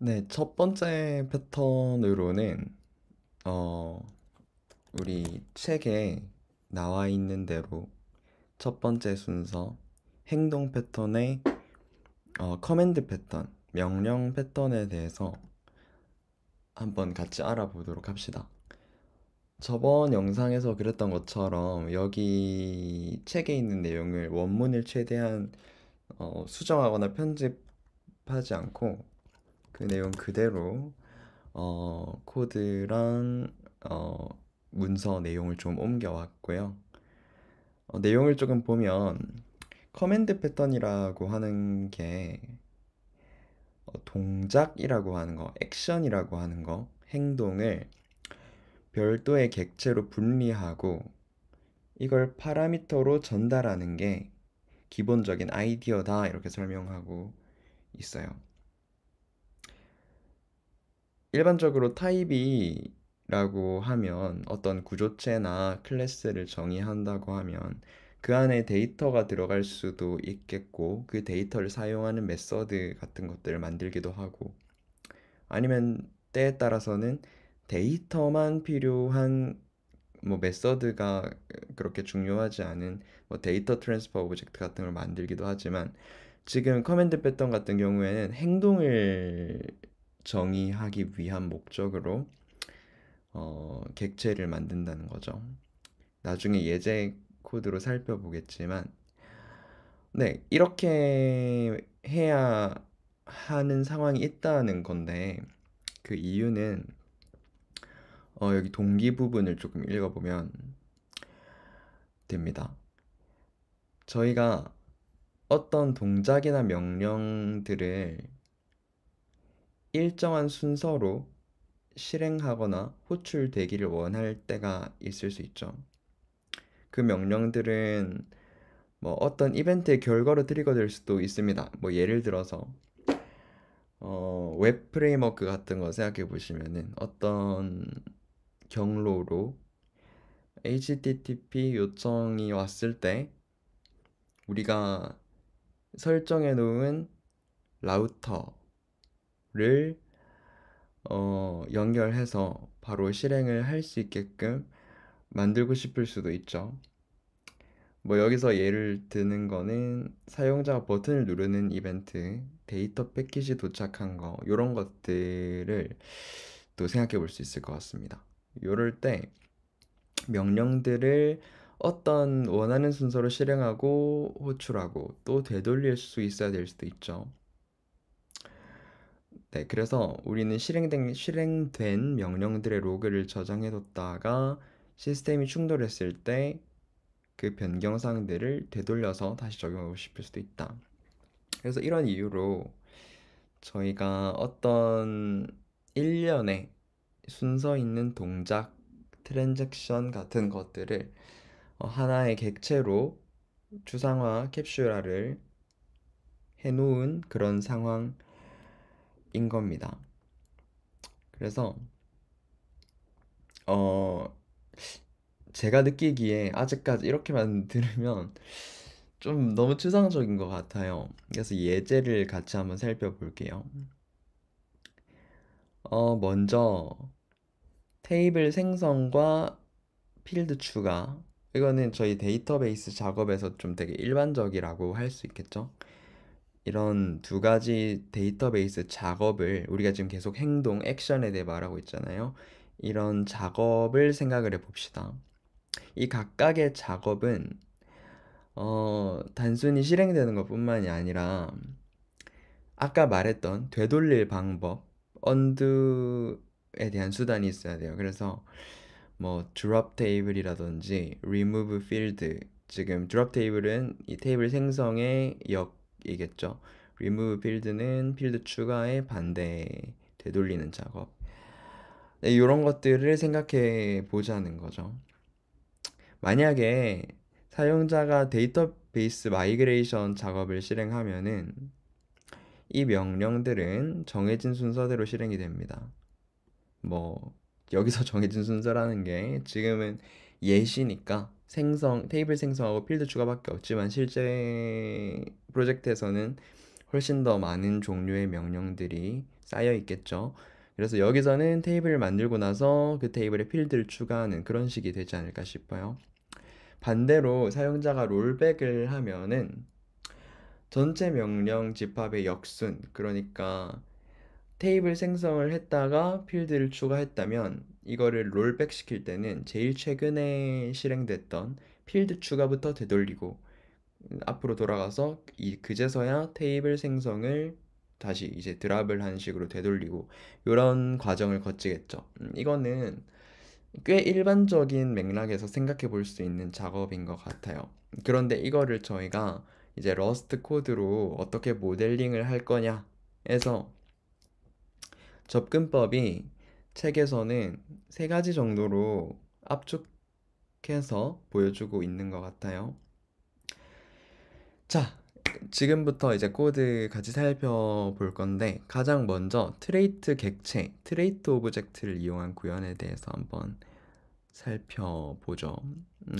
네, 첫 번째 패턴으로는 어, 우리 책에 나와 있는 대로 첫 번째 순서 행동 패턴의 커맨드 패턴, 명령 패턴에 대해서 한번 같이 알아보도록 합시다. 저번 영상에서 그랬던 것처럼 여기 책에 있는 내용을 원문을 최대한 수정하거나 편집하지 않고 그 내용 그대로 코드랑 어, 문서 내용을 좀 옮겨왔고요. 내용을 조금 보면 커맨드 패턴이라고 하는 게 동작이라고 하는 거, 액션이라고 하는 거, 행동을 별도의 객체로 분리하고 이걸 파라미터로 전달하는 게 기본적인 아이디어다 이렇게 설명하고 있어요. 일반적으로 타입이라고 하면 어떤 구조체나 클래스를 정의한다고 하면 그 안에 데이터가 들어갈 수도 있겠고 그 데이터를 사용하는 메서드 같은 것들을 만들기도 하고 아니면 때에 따라서는 데이터만 필요한 뭐 메서드가 그렇게 중요하지 않은 뭐 데이터 트랜스퍼 오브젝트 같은 걸 만들기도 하지만 지금 커맨드 패턴 같은 경우에는 행동을 정의하기 위한 목적으로 객체를 만든다는 거죠. 나중에 예제 코드로 살펴보겠지만, 네, 이렇게 해야 하는 상황이 있다는 건데, 그 이유는 여기 동기 부분을 조금 읽어보면 됩니다. 저희가 어떤 동작이나 명령들을 일정한 순서로 실행하거나 호출되기를 원할 때가 있을 수 있죠. 그 명령들은 뭐 어떤 이벤트의 결과로 트리거될 수도 있습니다. 뭐 예를 들어서 웹 프레임워크 같은 거 생각해 보시면은 어떤 경로로 HTTP 요청이 왔을 때 우리가 설정해 놓은 라우터를 연결해서 바로 실행을 할 수 있게끔 만들고 싶을 수도 있죠. 뭐 여기서 예를 드는 거는 사용자가 버튼을 누르는 이벤트, 데이터 패킷이 도착한 거, 이런 것들을 또 생각해 볼 수 있을 것 같습니다. 이럴 때 명령들을 어떤 원하는 순서로 실행하고 호출하고 또 되돌릴 수 있어야 될 수도 있죠. 네, 그래서 우리는 실행된 명령들의 로그를 저장해뒀다가 시스템이 충돌했을 때 그 변경사항들을 되돌려서 다시 적용하고 싶을 수도 있다. 그래서 이런 이유로 저희가 어떤 일련의 순서 있는 동작, 트랜잭션 같은 것들을 하나의 객체로 추상화, 캡슐화를 해놓은 그런 상황인 겁니다. 그래서 어, 제가 느끼기에 아직까지 이렇게만 들으면 좀 너무 추상적인 것 같아요. 그래서 예제를 같이 한번 살펴볼게요. 먼저 테이블 생성과 필드 추가. 이거는 저희 데이터베이스 작업에서 좀 되게 일반적이라고 할 수 있겠죠? 이런 두 가지 데이터베이스 작업을 우리가 지금 계속 행동, 액션에 대해 말하고 있잖아요. 이런 작업을 생각을 해봅시다. 이 각각의 작업은 단순히 실행되는 것뿐만이 아니라 아까 말했던 되돌릴 방법, 언두에 대한 수단이 있어야 돼요. 그래서 뭐 drop table이라든지 remove field, 지금 drop table은 이 테이블 생성의 역이겠죠. remove field는 필드 추가의 반대, 되돌리는 작업. 네, 이런 것들을 생각해 보자는 거죠. 만약에 사용자가 데이터베이스 마이그레이션 작업을 실행하면은 이 명령들은 정해진 순서대로 실행이 됩니다. 뭐 여기서 정해진 순서라는 게 지금은 예시니까 테이블 생성하고 필드 추가밖에 없지만 실제 프로젝트에서는 훨씬 더 많은 종류의 명령들이 쌓여 있겠죠. 그래서 여기서는 테이블을 만들고 나서 그 테이블에 필드를 추가하는 그런 식이 되지 않을까 싶어요. 반대로 사용자가 롤백을 하면은 전체 명령 집합의 역순, 그러니까 테이블 생성을 했다가 필드를 추가했다면 이거를 롤백 시킬 때는 제일 최근에 실행됐던 필드 추가부터 되돌리고 앞으로 돌아가서 그제서야 테이블 생성을 다시 이제 드랍을 하는 식으로 되돌리고 이런 과정을 거치겠죠. 이거는 꽤 일반적인 맥락에서 생각해 볼 수 있는 작업인 것 같아요. 그런데 이거를 저희가 이제 러스트 코드로 어떻게 모델링을 할 거냐 해서 접근법이 책에서는 세 가지 정도로 압축해서 보여주고 있는 것 같아요. 자, 지금부터 이제 코드 같이 살펴볼 건데 가장 먼저 트레이트 객체, 트레이트 오브젝트를 이용한 구현에 대해서 한번 살펴보죠.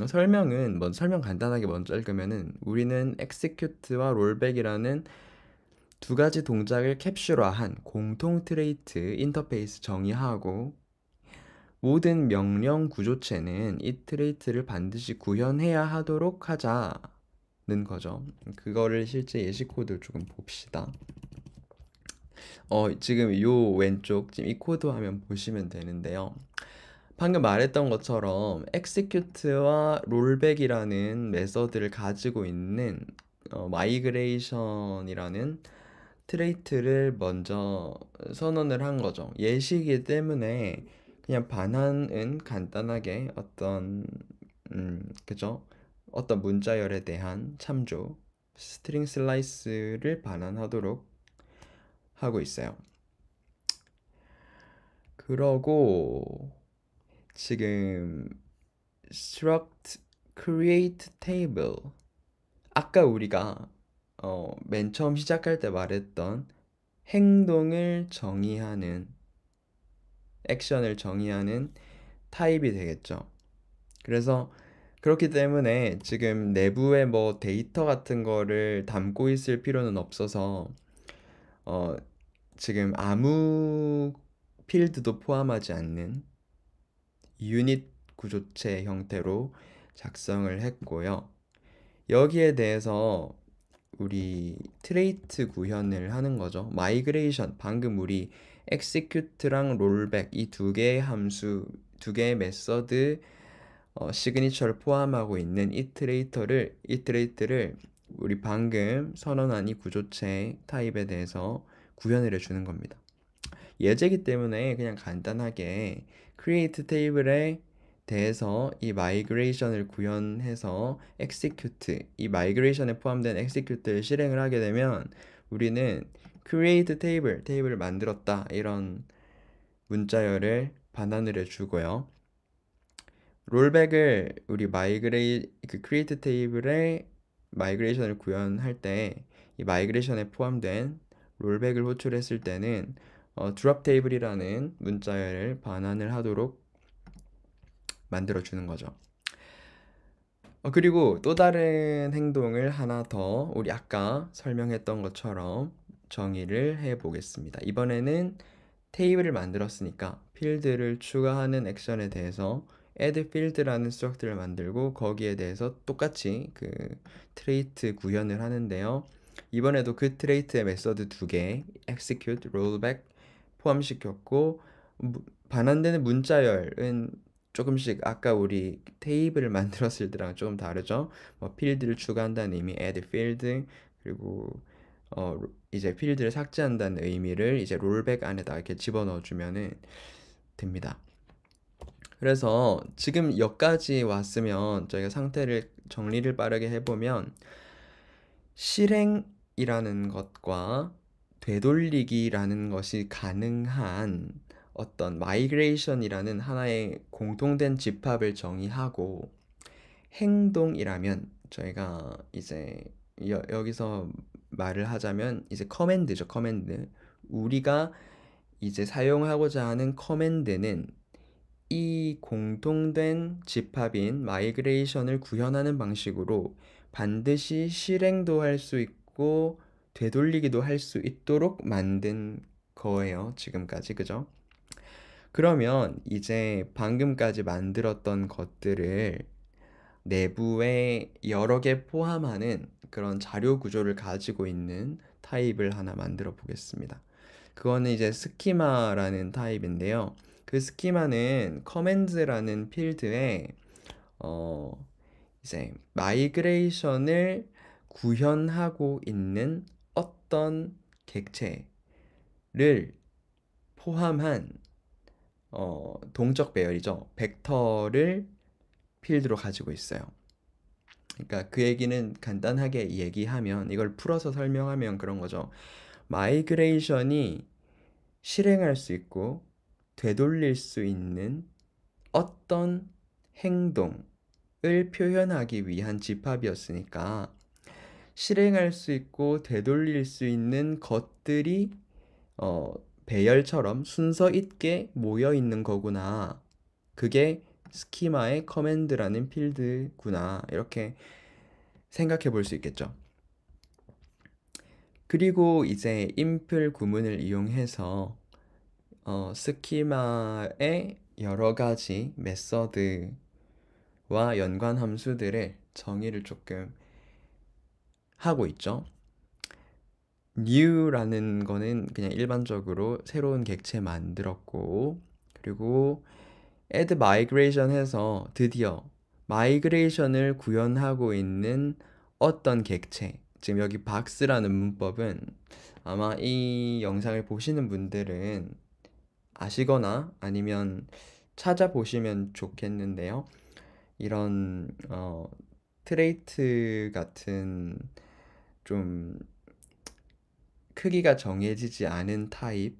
설명 간단하게 먼저 읽으면은 우리는 execute와 rollback이라는 두 가지 동작을 캡슐화한 공통 트레이트 인터페이스 정의하고 모든 명령 구조체는 이 트레이트를 반드시 구현해야 하도록 하자는 거죠. 그거를 실제 예시 코드 조금 봅시다. 지금 요 왼쪽 지금 이 코드 화면 보시면 되는데요. 방금 말했던 것처럼 execute와 rollback이라는 메서드를 가지고 있는 migration이라는 트레이트를 먼저 선언을 한 거죠. 예시이기 때문에 그냥 반환은 간단하게 그죠? 어떤 문자열에 대한 참조, 스트링 슬라이스를 반환하도록 하고 있어요. 그러고 지금 struct create table 아까 우리가 맨 처음 시작할 때 말했던 행동을 정의하는 액션을 정의하는 타입이 되겠죠. 그래서 그렇기 때문에 지금 내부에 뭐 데이터 같은 거를 담고 있을 필요는 없어서 어, 지금 아무 필드도 포함하지 않는 유닛 구조체 형태로 작성을 했고요. 여기에 대해서 우리 트레이트 구현을 하는 거죠. 마이그레이션, 방금 우리 execute랑 rollback 이 두 개의 함수, 두 개의 메서드 시그니처를 포함하고 있는 이트레이트를 우리 방금 선언한 이 구조체 타입에 대해서 구현을 해주는 겁니다. 예제이기 때문에 그냥 간단하게 create table에 대해서 이 migration을 구현해서 execute, 이 migration에 포함된 execute를 실행을 하게 되면 우리는 create table, 테이블을 만들었다 이런 문자열을 반환을 해주고요. 롤백을 우리 create table에 migration을 구현할 때 이 migration에 포함된 롤백을 호출했을 때는 drop table이라는 문자열을 반환을 하도록 만들어주는 거죠. 그리고 또 다른 행동을 하나 더 우리 아까 설명했던 것처럼 정의를 해 보겠습니다. 이번에는 테이블을 만들었으니까 필드를 추가하는 액션에 대해서 add field라는 스트럭처를 만들고 거기에 대해서 똑같이 그 트레이트 구현을 하는데요. 이번에도 그 트레이트의 메서드 두 개, execute, rollback 포함시켰고 반환되는 문자열은 조금씩 아까 우리 테이블을 만들었을 때랑 조금 다르죠. 뭐 필드를 추가한다는 의미 add field 그리고 이제 필드를 삭제한다는 의미를 이제 롤백 안에다 이렇게 집어넣어 주면은 됩니다. 그래서 지금 여기까지 왔으면 저희가 상태를 정리를 빠르게 해보면 실행이라는 것과 되돌리기라는 것이 가능한 어떤 마이그레이션이라는 하나의 공통된 집합을 정의하고 행동이라면 저희가 이제 여기서 말을 하자면 이제 커맨드죠. 커맨드. 우리가 이제 사용하고자 하는 커맨드는 이 공통된 집합인 마이그레이션을 구현하는 방식으로 반드시 실행도 할 수 있고 되돌리기도 할 수 있도록 만든 거예요. 지금까지. 그죠? 그러면 이제 방금까지 만들었던 것들을 내부에 여러 개 포함하는 그런 자료 구조를 가지고 있는 타입을 하나 만들어 보겠습니다. 그거는 이제 스키마라는 타입인데요. 그 스키마는 커맨드라는 필드에 어 이제 마이그레이션을 구현하고 있는 어떤 객체를 포함한 동적 배열이죠. 벡터를 필드로 가지고 있어요. 그러니까 그 얘기는 간단하게 얘기하면 이걸 풀어서 설명하면 그런 거죠. 마이그레이션이 실행할 수 있고 되돌릴 수 있는 어떤 행동을 표현하기 위한 집합이었으니까 실행할 수 있고 되돌릴 수 있는 것들이 어, 배열처럼 순서 있게 모여 있는 거구나. 그게 스키마의 커맨드라는 필드구나. 이렇게 생각해 볼 수 있겠죠. 그리고 이제 인플 구문을 이용해서 스키마의 여러 가지 메서드와 연관 함수들의 정의를 조금 하고 있죠. new라는 거는 그냥 일반적으로 새로운 객체 만들었고, 그리고 add migration 해서 드디어 마이그레이션을 구현하고 있는 어떤 객체, 지금 여기 box라는 문법은 아마 이 영상을 보시는 분들은 아시거나 아니면 찾아보시면 좋겠는데요. 이런 트레이트 같은 좀 크기가 정해지지 않은 타입,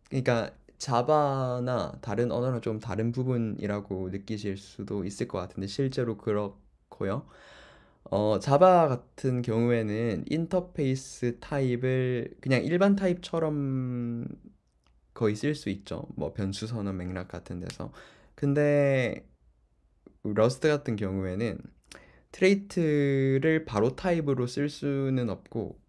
그러니까 자바나 다른 언어랑 좀 다른 부분이라고 느끼실 수도 있을 것 같은데 실제로 그렇고요. 자바 같은 경우에는 인터페이스 타입을 그냥 일반 타입처럼 거의 쓸 수 있죠. 뭐 변수 선언 맥락 같은 데서. 근데 러스트 같은 경우에는 트레이트를 바로 타입으로 쓸 수는 없고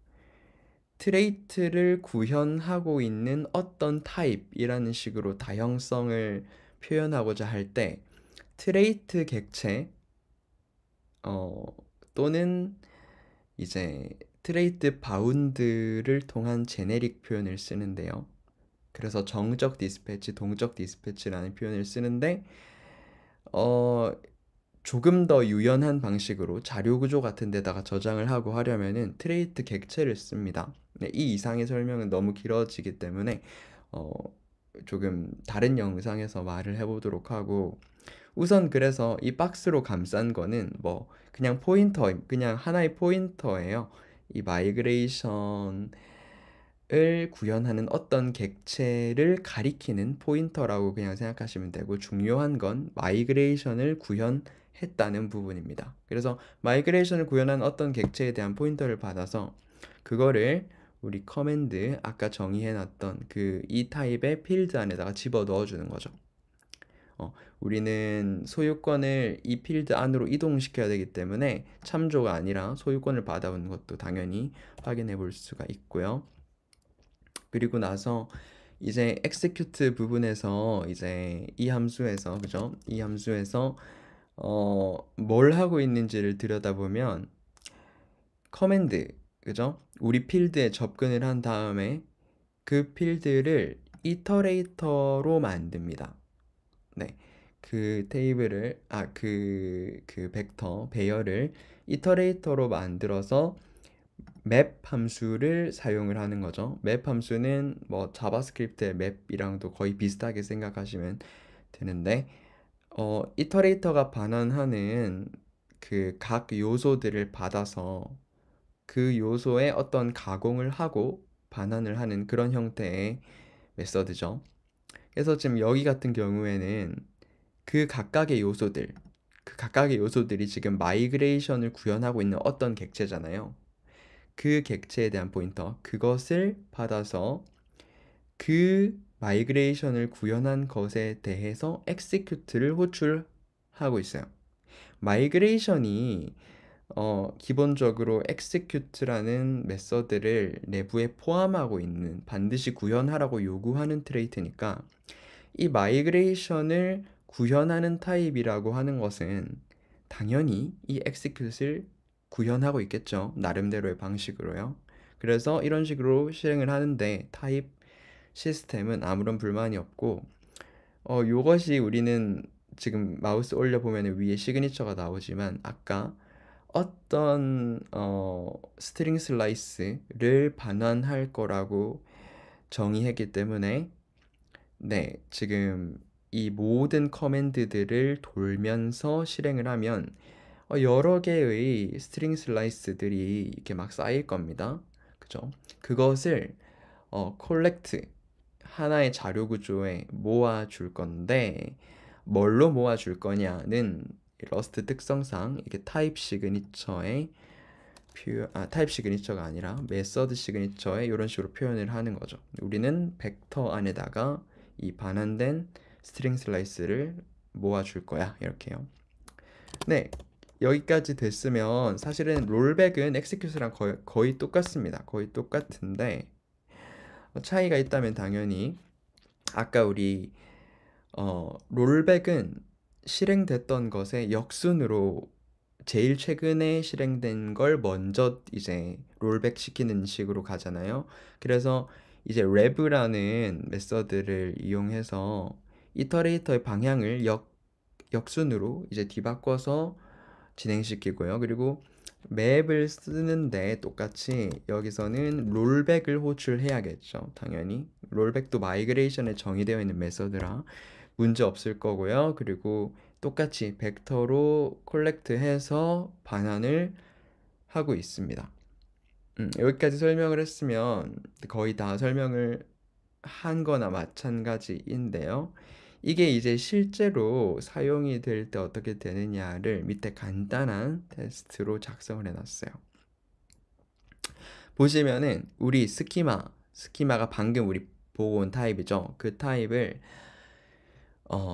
트레이트를 구현하고 있는 어떤 타입이라는 식으로 다형성을 표현하고자 할 때 트레이트 객체 어, 또는 이제 트레이트 바운드를 통한 제네릭 표현을 쓰는데요. 그래서 정적 디스패치, 동적 디스패치라는 표현을 쓰는데 어, 조금 더 유연한 방식으로 자료 구조 같은 데다가 저장을 하고 하려면은 트레이트 객체를 씁니다. 네, 이 이상의 설명은 너무 길어지기 때문에 어, 조금 다른 영상에서 말을 해보도록 하고 우선 그래서 이 박스로 감싼 거는 뭐 그냥 포인터, 그냥 하나의 포인터예요. 이 마이그레이션을 구현하는 어떤 객체를 가리키는 포인터라고 그냥 생각하시면 되고 중요한 건 마이그레이션을 구현했다는 부분입니다. 그래서 마이그레이션을 구현한 어떤 객체에 대한 포인터를 받아서 그거를 우리 커맨드 아까 정의해놨던 그 이 타입의 필드 안에다가 집어 넣어주는 거죠. 우리는 소유권을 이 필드 안으로 이동시켜야 되기 때문에 참조가 아니라 소유권을 받아온 것도 당연히 확인해 볼 수가 있고요. 그리고 나서 이제 execute 부분에서 이제 이 함수에서 그죠? 이 함수에서 뭘 하고 있는지를 들여다보면 커맨드 그죠? 우리 필드에 접근을 한 다음에 그 필드를 이터레이터로 만듭니다. 네. 그 테이블을 그 벡터 배열을 이터레이터로 만들어서 맵 함수를 사용을 하는 거죠. 맵 함수는 뭐 자바스크립트의 맵이랑도 거의 비슷하게 생각하시면 되는데 이터레이터가 반환하는 그 각 요소들을 받아서 그 요소에 어떤 가공을 하고 반환을 하는 그런 형태의 메서드죠. 그래서 지금 여기 같은 경우에는 그 각각의 요소들, 그 각각의 요소들이 지금 마이그레이션을 구현하고 있는 어떤 객체잖아요. 그 객체에 대한 포인터, 그것을 받아서 그 마이그레이션을 구현한 것에 대해서 execute를 호출하고 있어요. 마이그레이션이 기본적으로 execute라는 메서드를 내부에 포함하고 있는 반드시 구현하라고 요구하는 트레이트니까 이 마이그레이션을 구현하는 타입이라고 하는 것은 당연히 이 execute을 구현하고 있겠죠. 나름대로의 방식으로요. 그래서 이런 식으로 실행을 하는데 타입 시스템은 아무런 불만이 없고 요것이 우리는 지금 마우스 올려보면 위에 시그니처가 나오지만 아까 어떤 스트링 슬라이스를 반환할 거라고 정의했기 때문에 네, 지금 이 모든 커맨드들을 돌면서 실행을 하면 여러 개의 스트링 슬라이스들이 이렇게 막 쌓일 겁니다. 그죠? 그것을 콜렉트 하나의 자료 구조에 모아줄 건데 뭘로 모아줄 거냐는 러스트 특성상 이게 타입 시그니처에 타입 시그니처가 아니라 메서드 시그니처에 이런 식으로 표현을 하는 거죠. 우리는 벡터 안에다가 이 반환된 스트링 슬라이스를 모아줄 거야. 이렇게요. 네, 여기까지 됐으면 사실은 롤백은 엑스큐트랑 거의 똑같습니다. 거의 똑같은데 차이가 있다면 당연히 아까 우리 롤백은 실행됐던 것의 역순으로 제일 최근에 실행된 걸 먼저 이제 롤백 시키는 식으로 가잖아요. 그래서 이제 랩이라는 메서드를 이용해서 이터레이터의 방향을 역순으로 이제 뒤바꿔서 진행시키고요. 그리고 맵을 쓰는데 똑같이 여기서는 롤백을 호출해야겠죠. 당연히 롤백도 마이그레이션에 정의되어 있는 메서드라 문제 없을 거고요. 그리고 똑같이 벡터로 콜렉트해서 반환을 하고 있습니다. 여기까지 설명을 했으면 거의 다 설명을 한 거나 마찬가지인데요. 이게 이제 실제로 사용이 될 때 어떻게 되느냐를 밑에 간단한 테스트로 작성을 해놨어요. 보시면은 우리 스키마가 방금 우리 보고 온 타입이죠. 그 타입을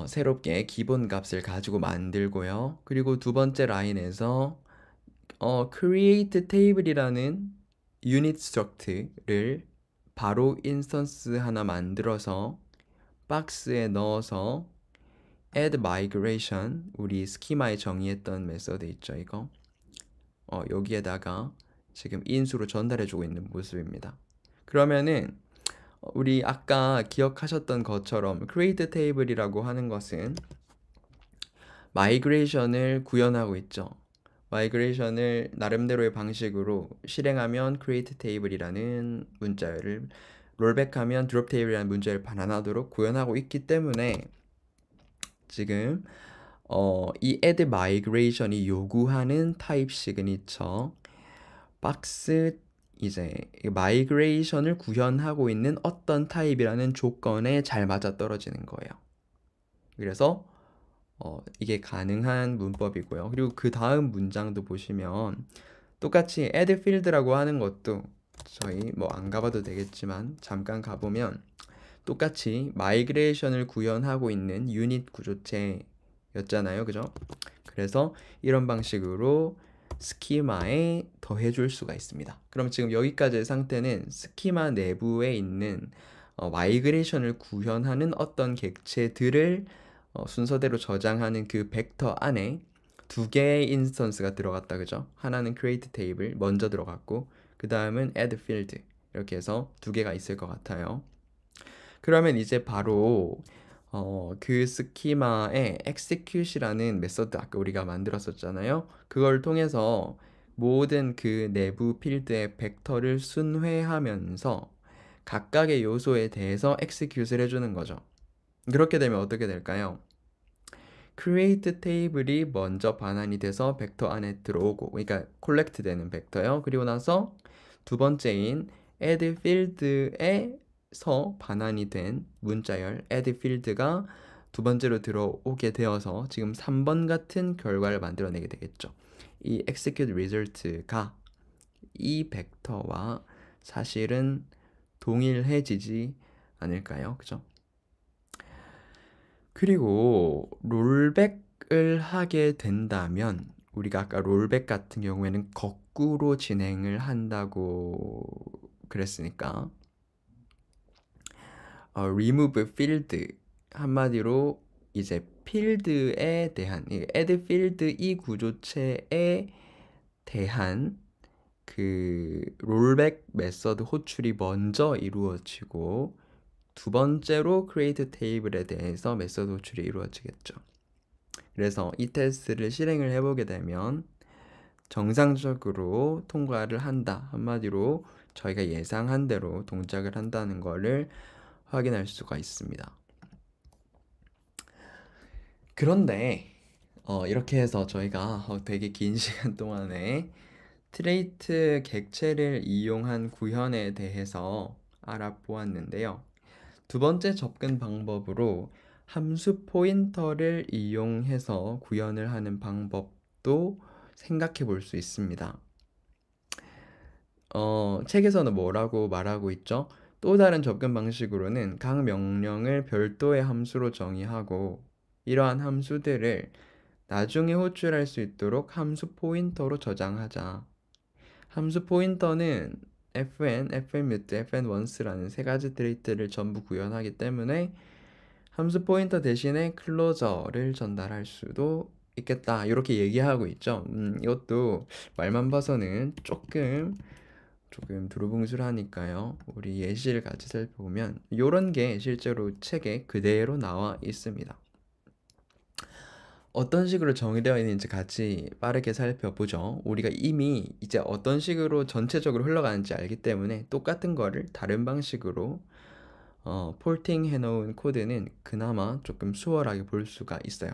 새롭게 기본 값을 가지고 만들고요. 그리고 두 번째 라인에서 create table이라는 유닛 스트럭트를 바로 인스턴스 하나 만들어서 박스에 넣어서 add migration 우리 스키마에 정의했던 메서드 있죠, 이거. 여기에다가 지금 인수로 전달해주고 있는 모습입니다. 그러면은 우리 아까 기억하셨던 것처럼 create table이라고 하는 것은 마이그레이션을 구현하고 있죠. 마이그레이션을 나름대로의 방식으로 실행하면 create table이라는 문자열을 롤백하면 drop table이라는 문자열을 반환하도록 구현하고 있기 때문에 지금 이 add migration이 요구하는 타입 시그니처 박스 이제 마이그레이션을 구현하고 있는 어떤 타입이라는 조건에 잘 맞아 떨어지는 거예요. 그래서 이게 가능한 문법이고요. 그리고 그 다음 문장도 보시면 똑같이 add field라고 하는 것도 저희 뭐 안 가봐도 되겠지만 잠깐 가보면 똑같이 마이그레이션을 구현하고 있는 유닛 구조체였잖아요. 그죠? 그래서 이런 방식으로 스키마에 더해줄 수가 있습니다. 그럼 지금 여기까지의 상태는 스키마 내부에 있는 마이그레이션을 구현하는 어떤 객체들을 순서대로 저장하는 그 벡터 안에 두 개의 인스턴스가 들어갔다. 그죠? 하나는 create table 먼저 들어갔고 그 다음은 add field 이렇게 해서 두 개가 있을 것 같아요. 그러면 이제 바로 그 스키마의 execute이라는 메서드 아까 우리가 만들었었잖아요. 그걸 통해서 모든 그 내부 필드의 벡터를 순회하면서 각각의 요소에 대해서 execute를 해주는 거죠. 그렇게 되면 어떻게 될까요? create table이 먼저 반환이 돼서 벡터 안에 들어오고 그러니까 collect 되는 벡터요. 그리고 나서 두 번째인 add field에서 반환이 된 문자열 add field가 두 번째로 들어오게 되어서 지금 3번 같은 결과를 만들어내게 되겠죠. 이 execute result가 이 벡터와 사실은 동일해지지 않을까요? 그죠? 그리고 롤백을 하게 된다면 우리가 아까 롤백 같은 경우에는 거꾸로 진행을 한다고 그랬으니까 remove field 한마디로 이제 필드에 대한 add field 이 구조체에 대한 그 롤백 메서드 호출이 먼저 이루어지고 두 번째로 create table에 대해서 메서드 호출이 이루어지겠죠. 그래서 이 테스트를 실행을 해보게 되면 정상적으로 통과를 한다. 한마디로 저희가 예상한 대로 동작을 한다는 것을 확인할 수가 있습니다. 그런데 이렇게 해서 저희가 되게 긴 시간 동안에 트레이트 객체를 이용한 구현에 대해서 알아보았는데요. 두 번째 접근 방법으로 함수 포인터를 이용해서 구현을 하는 방법도 생각해 볼 수 있습니다. 책에서는 뭐라고 말하고 있죠? 또 다른 접근 방식으로는 각 명령을 별도의 함수로 정의하고 이러한 함수들을 나중에 호출할 수 있도록 함수 포인터로 저장하자. 함수 포인터는 fn, fnmut, fnonce라는 세 가지 트레이트를 전부 구현하기 때문에 함수 포인터 대신에 클로저를 전달할 수도 있겠다. 이렇게 얘기하고 있죠. 이것도 말만 봐서는 조금 두루뭉술하니까요. 우리 예시를 같이 살펴보면 이런 게 실제로 책에 그대로 나와 있습니다. 어떤 식으로 정의되어 있는지 같이 빠르게 살펴보죠. 우리가 이미 이제 어떤 식으로 전체적으로 흘러가는지 알기 때문에 똑같은 거를 다른 방식으로 폴팅 해놓은 코드는 그나마 조금 수월하게 볼 수가 있어요.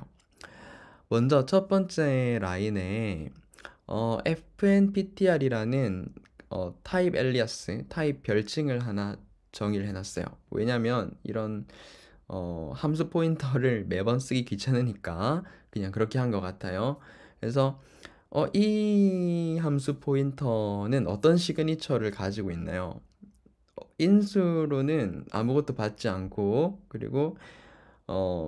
먼저 첫 번째 라인에 fnptr이라는 타입 엘리아스, 타입 별칭을 하나 정의를 해놨어요. 왜냐면 이런 함수 포인터를 매번 쓰기 귀찮으니까 그냥 그렇게 한 것 같아요. 그래서 이 함수 포인터는 어떤 시그니처를 가지고 있나요? 인수로는 아무것도 받지 않고 그리고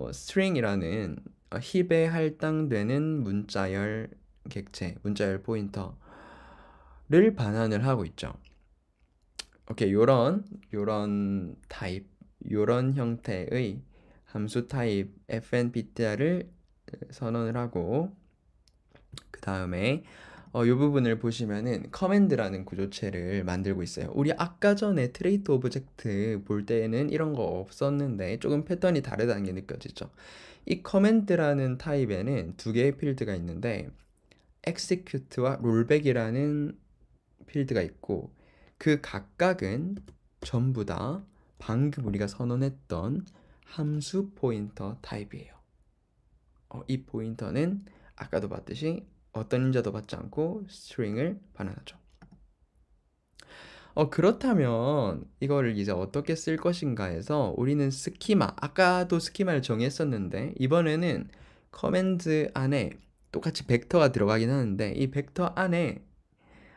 string이라는 힙에 할당되는 문자열 객체, 문자열 포인터를 반환을 하고 있죠. 오케이, 요런 타입, 요런 형태의 함수 타입 fnptr을 선언을 하고 그 다음에 이 부분을 보시면은 커맨드라는 구조체를 만들고 있어요. 우리 아까 전에 트레이트 오브젝트 볼 때에는 이런 거 없었는데 조금 패턴이 다르다는 게 느껴지죠. 이 커맨드라는 타입에는 두 개의 필드가 있는데 execute와 rollback이라는 필드가 있고 그 각각은 전부 다 방금 우리가 선언했던 함수 포인터 타입이에요. 이 포인터는 아까도 봤듯이 어떤 인자도 받지 않고 스트링을 반환하죠. 그렇다면 이거를 이제 어떻게 쓸 것인가 해서 우리는 스키마, 아까도 스키마를 정했었는데 이번에는 커맨드 안에 똑같이 벡터가 들어가긴 하는데 이 벡터 안에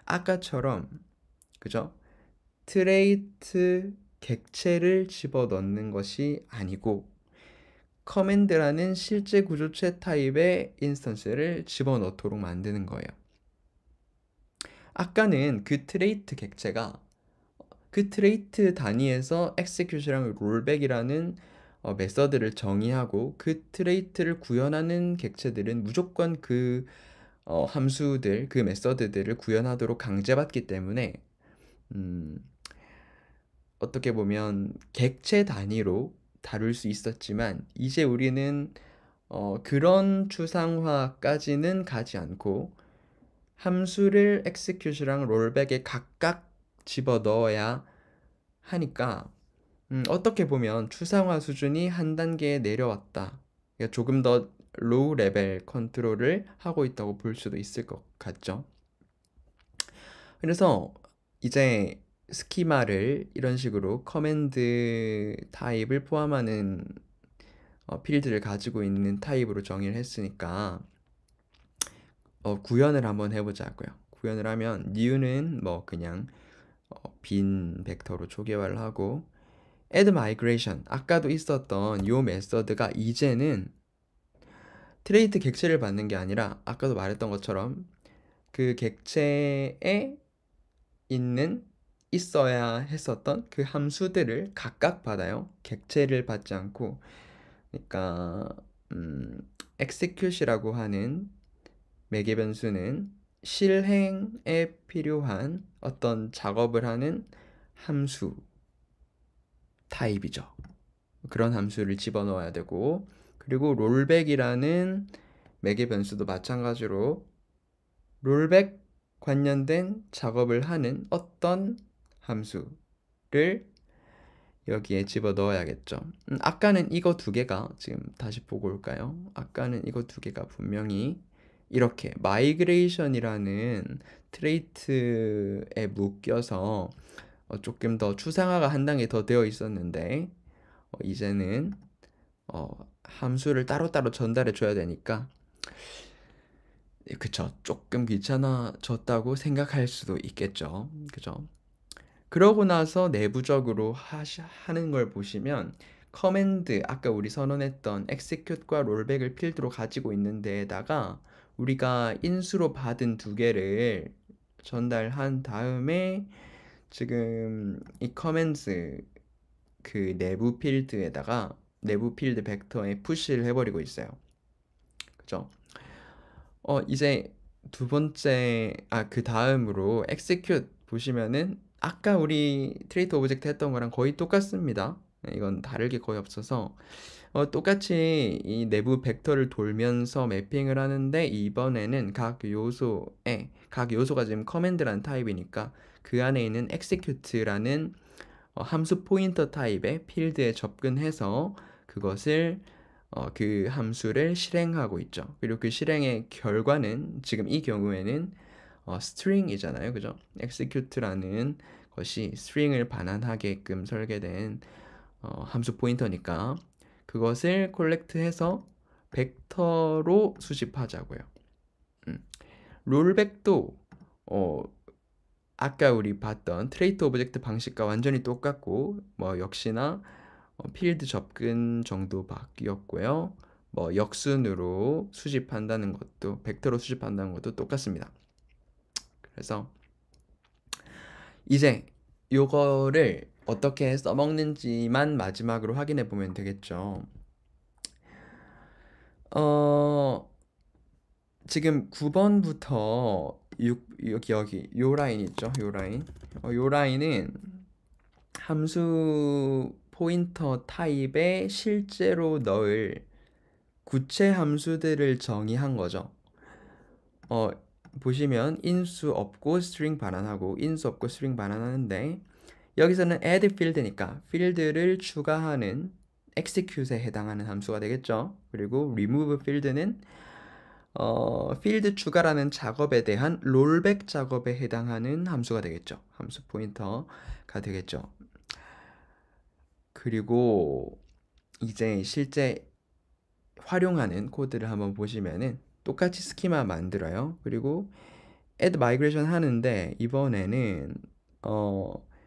아까처럼 그죠? 트레이트 객체를 집어넣는 것이 아니고 커맨드라는 실제 구조체 타입의 인스턴스를 집어넣도록 만드는 거예요. 아까는 그 트레이트 객체가 그 트레이트 단위에서 execute랑 rollback이라는 메서드를 정의하고 그 트레이트를 구현하는 객체들은 무조건 그 함수들, 그 메서드들을 구현하도록 강제받기 때문에 어떻게 보면 객체 단위로 다룰 수 있었지만 이제 우리는 그런 추상화까지는 가지 않고 함수를 execute랑 rollback에 각각 집어넣어야 하니까 어떻게 보면 추상화 수준이 한 단계 내려왔다. 그러니까 조금 더 로우 레벨 컨트롤을 하고 있다고 볼 수도 있을 것 같죠. 그래서 이제 스키마를 이런 식으로 커맨드 타입을 포함하는 필드를 가지고 있는 타입으로 정의를 했으니까 구현을 한번 해보자고요. 구현을 하면 new는 뭐 그냥 빈 벡터로 초기화를 하고 add migration 아까도 있었던 요 메서드가 이제는 트레이트 객체를 받는 게 아니라 아까도 말했던 것처럼 그 객체에 있어야 했었던 그 함수들을 각각 받아요. 객체를 받지 않고. 그러니까 execute이라고 하는 매개 변수는 실행에 필요한 어떤 작업을 하는 함수 타입이죠. 그런 함수를 집어넣어야 되고, 그리고 롤백이라는 매개 변수도 마찬가지로 롤백 관련된 작업을 하는 어떤 함수를 여기에 집어 넣어야겠죠. 아까는 이거 두 개가, 지금 다시 보고 올까요? 아까는 이거 두 개가 분명히 이렇게 마이그레이션이라는 트레이트에 묶여서 조금 더 추상화가 한 단계 더 되어 있었는데, 이제는 함수를 따로따로 전달해 줘야 되니까, 그쵸, 조금 귀찮아졌다고 생각할 수도 있겠죠. 그죠? 그러고 나서 내부적으로 하는 걸 보시면 커맨드, 아까 우리 선언했던 execute과 rollback을 필드로 가지고 있는 데에다가 우리가 인수로 받은 두 개를 전달한 다음에 지금 이 커맨드 그 내부 필드에다가 내부 필드 벡터에 푸시를 해버리고 있어요. 그죠? 이제 두 번째, 그 다음으로 execute 보시면은 아까 우리 트레이트 오브젝트 했던 거랑 거의 똑같습니다. 이건 다를 게 거의 없어서 똑같이 이 내부 벡터를 돌면서 매핑을 하는데, 이번에는 각 요소가 지금 커맨드라는 타입이니까 그 안에 있는 execute라는 함수 포인터 타입의 필드에 접근해서 그것을 그 함수를 실행하고 있죠. 그리고 그 실행의 결과는 지금 이 경우에는 string이잖아요. 그죠? execute라는 것이 string을 반환하게끔 설계된 함수 포인터니까 그것을 콜렉트해서 벡터로 수집하자고요. 롤백도 아까 우리 봤던 트레이트 오브젝트 방식과 완전히 똑같고, 역시나 필드 접근 정도 바뀌었고요. 역순으로 수집한다는 것도, 벡터로 수집한다는 것도 똑같습니다. 그래서 이제 요거를 어떻게 써먹는지만 마지막으로 확인해 보면 되겠죠. 지금 9번부터 여기 요 라인 있죠? 요 라인. 요 라인은 함수 포인터 타입에 실제로 넣을 구체 함수들을 정의한 거죠. 보시면 인수 없고 스트링 반환하고 인수 없고 스트링 반환하는데, 여기서는 add field니까 필드를 추가하는 execute에 해당하는 함수가 되겠죠. 그리고 remove field는 필드 추가라는 작업에 대한 롤백 작업에 해당하는 함수가 되겠죠. 함수 포인터가 되겠죠. 그리고 이제 실제 활용하는 코드를 한번 보시면은 똑같이 스키마 만들어요. 그리고 add migration 하는데, 이번에는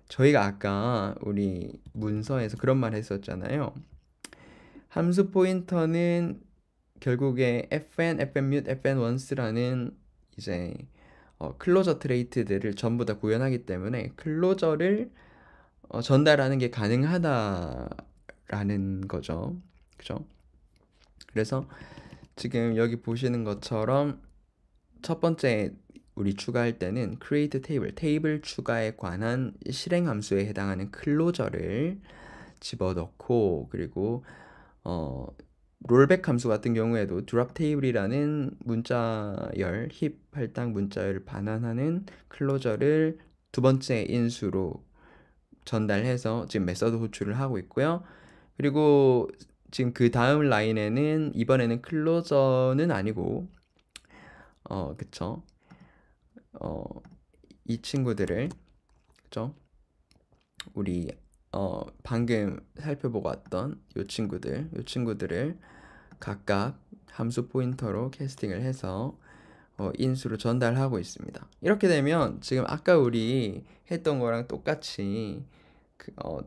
저희가 아까 우리 문서에서 그런 말 했었잖아요. 함수 포인터는 결국에 fn, fnmut, fnonce라는 이제 클로저 트레이트들을 전부 다 구현하기 때문에 클로저를 전달하는 게 가능하다라는 거죠. 그죠? 그래서 지금 여기 보시는 것처럼 첫 번째 우리 추가할 때는 create 테이블 추가에 관한 실행 함수에 해당하는 클로저를 집어넣고, 그리고 롤백 함수 같은 경우에도 drop table이라는 문자열, 힙 할당 문자열을 반환하는 클로저를 두 번째 인수로 전달해서 지금 메서드 호출을 하고 있고요. 그리고 지금 그 다음 라인에는 이번에는 클로저는 아니고 그쵸? 이 친구들을, 그쵸? 우리 방금 살펴보고 왔던 요 친구들을 각각 함수 포인터로 캐스팅을 해서 인수로 전달하고 있습니다. 이렇게 되면 지금 아까 우리 했던 거랑 똑같이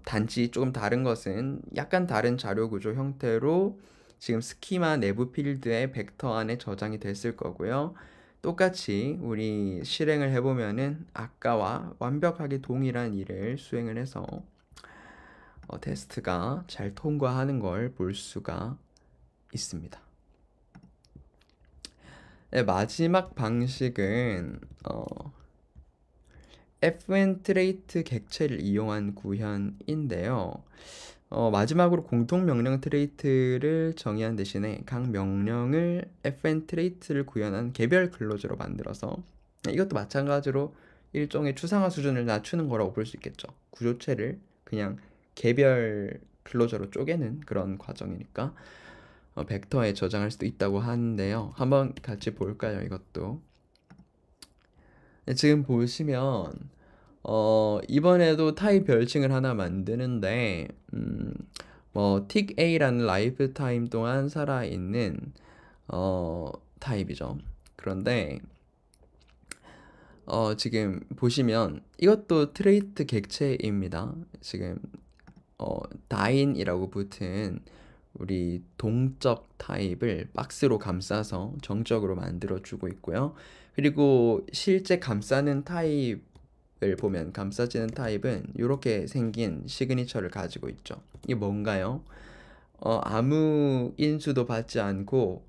단지 조금 다른 것은 약간 다른 자료 구조 형태로 지금 스키마 내부 필드의 벡터 안에 저장이 됐을 거고요. 똑같이 우리 실행을 해보면은 아까와 완벽하게 동일한 일을 수행을 해서 테스트가 잘 통과하는 걸 볼 수가 있습니다. 네, 마지막 방식은 fn 트레이트 객체를 이용한 구현인데요. 마지막으로 공통 명령 트레이트를 정의한 대신에 각 명령을 fn 트레이트를 구현한 개별 클로저로 만들어서 이것도 마찬가지로 일종의 추상화 수준을 낮추는 거라고 볼 수 있겠죠. 구조체를 그냥 개별 클로저로 쪼개는 그런 과정이니까 벡터에 저장할 수도 있다고 하는데요. 한번 같이 볼까요? 이것도. 네, 지금 보시면 이번에도 타입 별칭을 하나 만드는데 틱A라는 라이프 타임 동안 살아있는 타입이죠. 그런데 지금 보시면 이것도 트레이트 객체입니다. 지금 다인이라고 붙은 우리 동적 타입을 박스로 감싸서 정적으로 만들어 주고 있고요. 그리고 실제 감싸는 타입을 보면 감싸지는 타입은 이렇게 생긴 시그니처를 가지고 있죠. 이게 뭔가요? 아무 인수도 받지 않고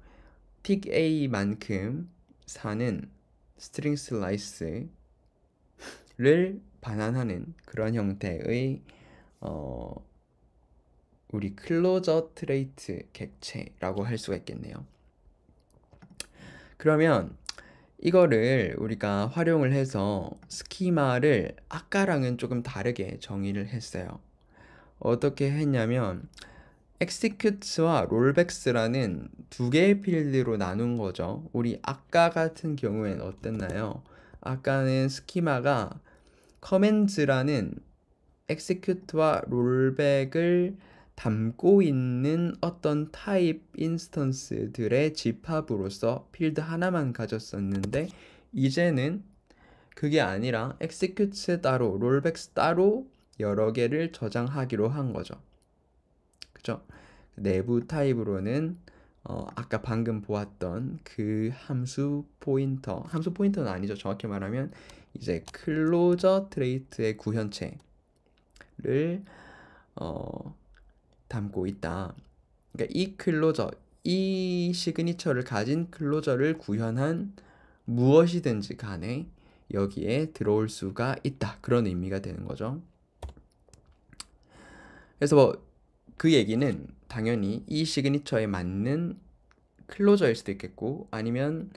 틱A만큼 사는 스트링 슬라이스를 반환하는 그런 형태의 우리 클로저 트레이트 객체라고 할 수가 있겠네요. 그러면 이거를 우리가 활용을 해서 스키마를 아까랑은 조금 다르게 정의를 했어요. 어떻게 했냐면 execute와 rollbacks라는 두 개의 필드로 나눈 거죠. 우리 아까 같은 경우에는 어땠나요? 아까는 스키마가 commands라는 execute와 rollback을 담고 있는 어떤 타입 인스턴스들의 집합으로서 필드 하나만 가졌었는데 이제는 그게 아니라 execute 따로, rollback 따로 여러 개를 저장하기로 한 거죠. 그죠? 내부 타입으로는 아까 방금 보았던 그 함수 포인터는 아니죠. 정확히 말하면 이제 클로저 트레이트의 구현체를 담고 있다. 그러니까 이 클로저, 이 시그니처를 가진 클로저를 구현한 무엇이든지 간에 여기에 들어올 수가 있다. 그런 의미가 되는 거죠. 그래서 그 얘기는 당연히 이 시그니처에 맞는 클로저일 수도 있겠고 아니면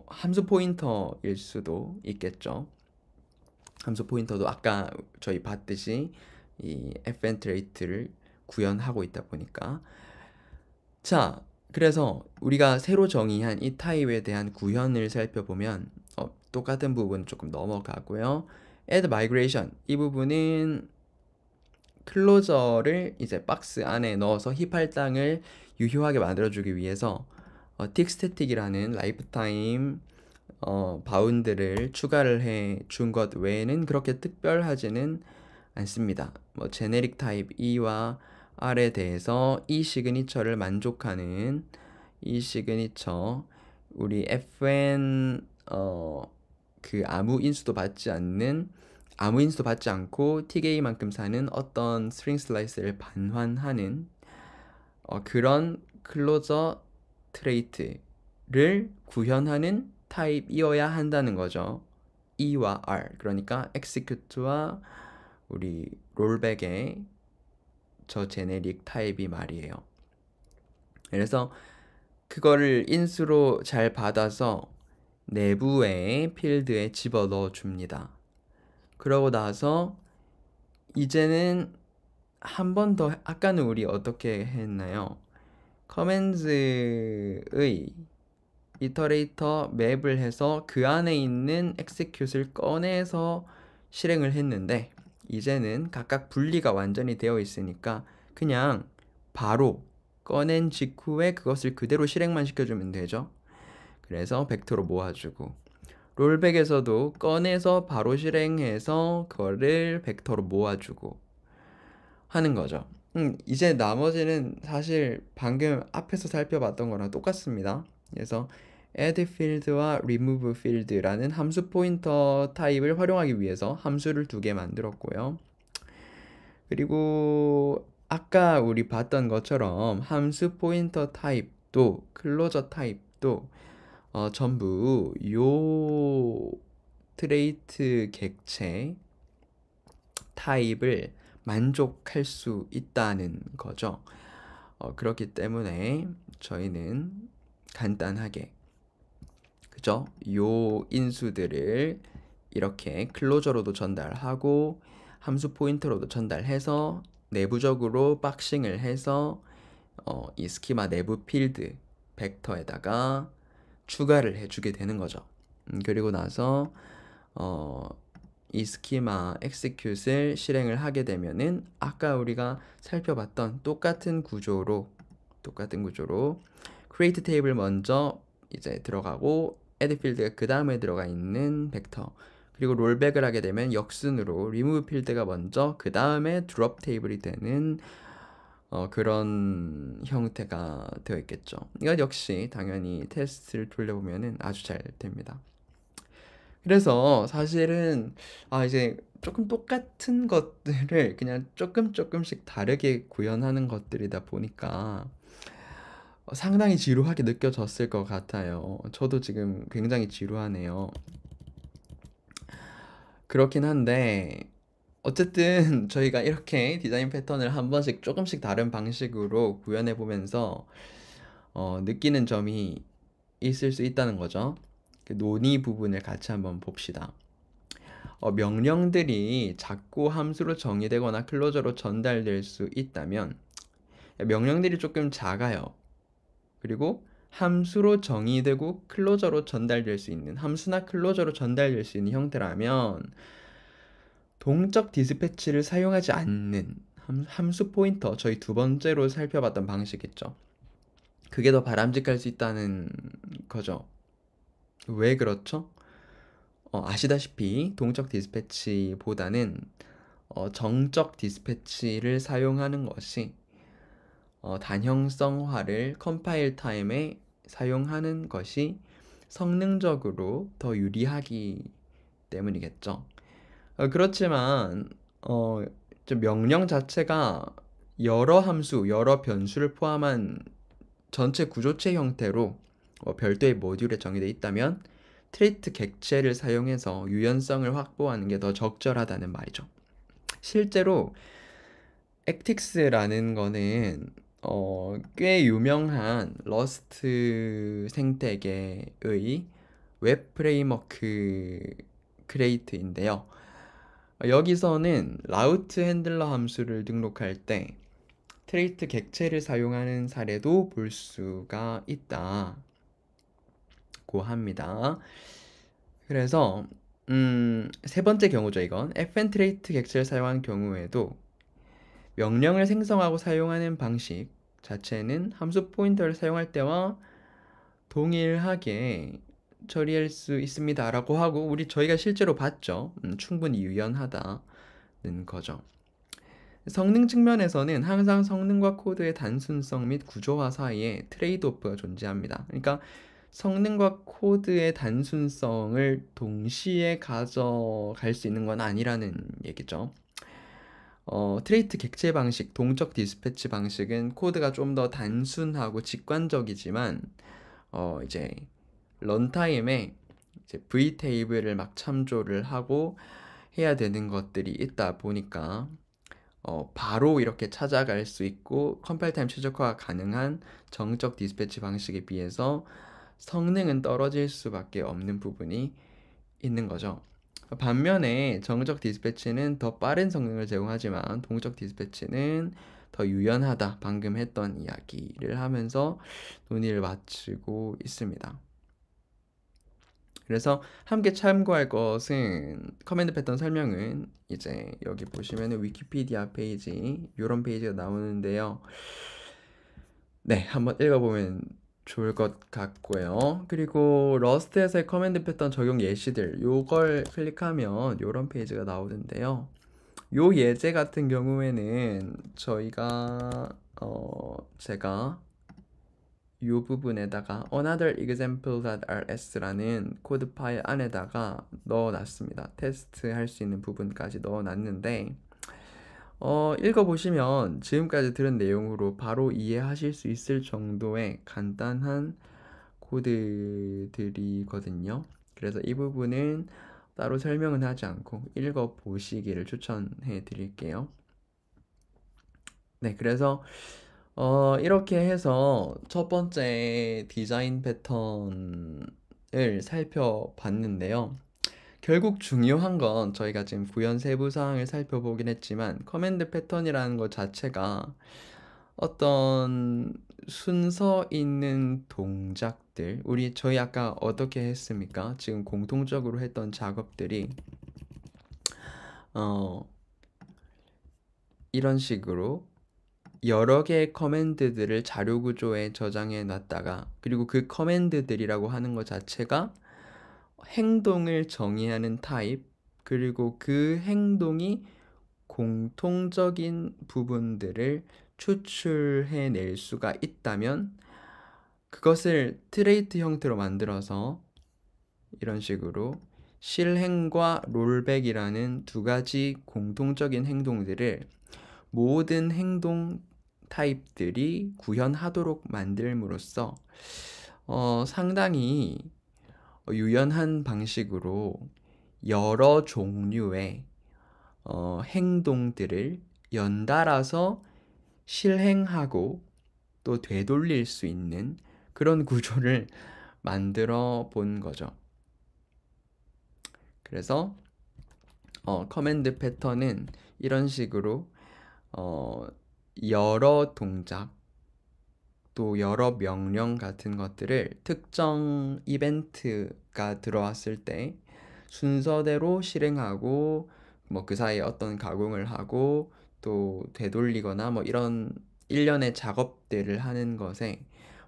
함수 포인터일 수도 있겠죠. 함수 포인터도 아까 저희 봤듯이 이 fn 트레이트를 구현하고 있다 보니까 자, 그래서 우리가 새로 정의한 이 타입에 대한 구현을 살펴보면 똑같은 부분 조금 넘어가고요. add migration 이 부분은 클로저를 이제 박스 안에 넣어서 힙 할당을 유효하게 만들어주기 위해서 틱스태틱이라는 라이프타임 바운드를 추가를 해 준 것 외에는 그렇게 특별하지는 않습니다. 제네릭 타입 E와 R에 대해서 이 시그니처를 만족하는 이 시그니처 우리 fn 아무 인수도 받지 않고 tig만큼 사는 어떤 스트링 슬라이스를 반환하는 그런 클로저 트레이트를 구현하는 타입이어야 한다는 거죠. E와 R 그러니까 execute와 우리 롤백의 저 제네릭 타입이 말이에요. 그래서 그거를 인수로 잘 받아서 내부의 필드에 집어넣어 줍니다. 그러고 나서 이제는 한 번 더 아까는 우리 어떻게 했나요? commands의 이터레이터 맵을 해서 그 안에 있는 execute를 꺼내서 실행을 했는데 이제는 각각 분리가 완전히 되어 있으니까 그냥 바로 꺼낸 직후에 그것을 그대로 실행만 시켜주면 되죠. 그래서 벡터로 모아주고 롤백에서도 꺼내서 바로 실행해서 그거를 벡터로 모아주고 하는 거죠. 이제 나머지는 사실 방금 앞에서 살펴봤던 거랑 똑같습니다. 그래서 add field와 remove field라는 함수 포인터 타입을 활용하기 위해서 함수를 두 개 만들었고요. 그리고 아까 우리 봤던 것처럼 함수 포인터 타입도 클로저 타입도 전부 요 트레이트 객체 타입을 만족할 수 있다는 거죠. 그렇기 때문에 저희는 간단하게 그죠? 요 인수들을 이렇게 클로저로도 전달하고 함수 포인터로도 전달해서 내부적으로 박싱을 해서 이 스키마 내부 필드 벡터에다가 추가를 해주게 되는 거죠. 그리고 나서 이 스키마 execute을 실행을 하게 되면은 아까 우리가 살펴봤던 똑같은 구조로 create 테이블 먼저 이제 들어가고 add 필드가 그 다음에 들어가 있는 벡터, 그리고 롤백을 하게 되면 역순으로 remove 필드가 먼저 그 다음에 drop 테이블이 되는 그런 형태가 되어 있겠죠. 이건 역시 당연히 테스트를 돌려보면은 아주 잘 됩니다. 그래서 사실은 이제 조금 똑같은 것들을 그냥 조금씩 다르게 구현하는 것들이다 보니까 상당히 지루하게 느껴졌을 것 같아요. 저도 지금 굉장히 지루하네요. 그렇긴 한데 어쨌든 저희가 이렇게 디자인 패턴을 한 번씩 조금씩 다른 방식으로 구현해 보면서 느끼는 점이 있을 수 있다는 거죠. 그 논의 부분을 같이 한번 봅시다. 명령들이 자꾸 함수로 정의되거나 클로저로 전달될 수 있다면 명령들이 조금 작아요. 그리고 함수로 정의되고 클로저로 전달될 수 있는, 함수나 클로저로 전달될 수 있는 형태라면 동적 디스패치를 사용하지 않는 함수 포인터, 저희 두 번째로 살펴봤던 방식이죠. 그게 더 바람직할 수 있다는 거죠. 왜 그렇죠? 아시다시피 동적 디스패치보다는 정적 디스패치를 사용하는 것이 단형성화를 컴파일 타임에 사용하는 것이 성능적으로 더 유리하기 때문이겠죠. 그렇지만 좀 명령 자체가 여러 함수, 여러 변수를 포함한 전체 구조체 형태로 별도의 모듈에 정의되어 있다면 트레이트 객체를 사용해서 유연성을 확보하는 게 더 적절하다는 말이죠. 실제로 액틱스라는 거는 꽤 유명한 러스트 생태계의 웹 프레임워크 크레이트인데요. 여기서는 라우트 핸들러 함수를 등록할 때 트레이트 객체를 사용하는 사례도 볼 수가 있다고 합니다. 그래서 세 번째 경우죠. 이건 fn 트레이트 객체를 사용한 경우에도 명령을 생성하고 사용하는 방식 자체는 함수 포인터를 사용할 때와 동일하게 처리할 수 있습니다 라고 하고 저희가 실제로 봤죠. 충분히 유연하다는 거죠. 성능 측면에서는 항상 성능과 코드의 단순성 및 구조화 사이에 트레이드오프가 존재합니다. 그러니까 성능과 코드의 단순성을 동시에 가져갈 수 있는 건 아니라는 얘기죠. 트레이트 객체 방식, 동적 디스패치 방식은 코드가 좀 더 단순하고 직관적이지만 이제 런타임에 이제 V 테이블을 막 참조를 하고 해야 되는 것들이 있다 보니까 바로 이렇게 찾아갈 수 있고 컴파일 타임 최적화가 가능한 정적 디스패치 방식에 비해서 성능은 떨어질 수밖에 없는 부분이 있는 거죠. 반면에 정적 디스패치는 더 빠른 성능을 제공하지만 동적 디스패치는 더 유연하다. 방금 했던 이야기를 하면서 논의를 마치고 있습니다. 그래서 함께 참고할 것은 커맨드 패턴 설명은 이제 여기 보시면 위키피디아 페이지 이런 페이지가 나오는데요. 네, 한번 읽어보면 좋을 것 같고요. 그리고 러스트에서의 커맨드 패턴 적용 예시들 요걸 클릭하면 이런 페이지가 나오는데요. 요 예제 같은 경우에는 제가 요 부분에다가 another example.rs라는 코드 파일 안에다가 넣어놨습니다. 테스트 할 수 있는 부분까지 넣어놨는데 읽어보시면 지금까지 들은 내용으로 바로 이해하실 수 있을 정도의 간단한 코드들이거든요. 그래서 이 부분은 따로 설명은 하지 않고 읽어보시기를 추천해 드릴게요. 네, 그래서 이렇게 해서 첫 번째 디자인 패턴을 살펴봤는데요. 결국 중요한 건 저희가 지금 구현 세부 사항을 살펴보긴 했지만 커맨드 패턴이라는 것 자체가 어떤 순서 있는 동작들, 저희 아까 어떻게 했습니까? 지금 공통적으로 했던 작업들이 어, 이런 식으로 여러 개의 커맨드들을 자료 구조에 저장해 놨다가, 그리고 그 커맨드들이라고 하는 것 자체가 행동을 정의하는 타입, 그리고 그 행동이 공통적인 부분들을 추출해 낼 수가 있다면 그것을 트레이트 형태로 만들어서 이런 식으로 실행과 롤백이라는 두 가지 공통적인 행동들을 모든 행동 타입들이 구현하도록 만들므로써 상당히 유연한 방식으로 여러 종류의 행동들을 연달아서 실행하고 또 되돌릴 수 있는 그런 구조를 만들어 본 거죠. 그래서 커맨드 패턴은 이런 식으로 여러 동작 또 여러 명령 같은 것들을 특정 이벤트가 들어왔을 때 순서대로 실행하고 뭐 그 사이에 어떤 가공을 하고 또 되돌리거나 뭐 이런 일련의 작업들을 하는 것에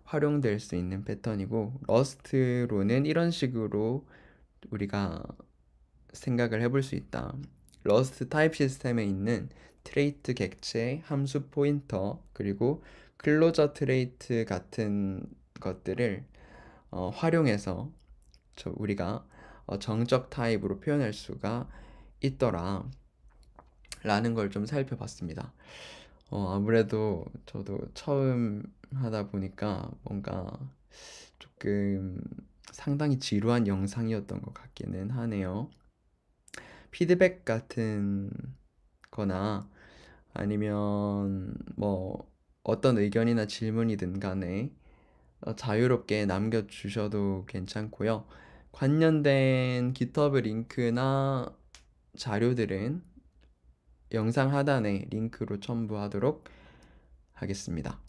활용될 수 있는 패턴이고, 러스트로는 이런 식으로 우리가 생각을 해볼 수 있다. 러스트 타입 시스템에 있는 트레이트 객체, 함수 포인터, 그리고 클로저 트레이트 같은 것들을 활용해서 우리가 정적 타입으로 표현할 수가 있더라 라는 걸 좀 살펴봤습니다. 아무래도 저도 처음 하다 보니까 뭔가 조금 상당히 지루한 영상이었던 것 같기는 하네요. 피드백 같은 거나 아니면 뭐 어떤 의견이나 질문이든 간에 자유롭게 남겨주셔도 괜찮고요. 관련된 GitHub 링크나 자료들은 영상 하단에 링크로 첨부하도록 하겠습니다.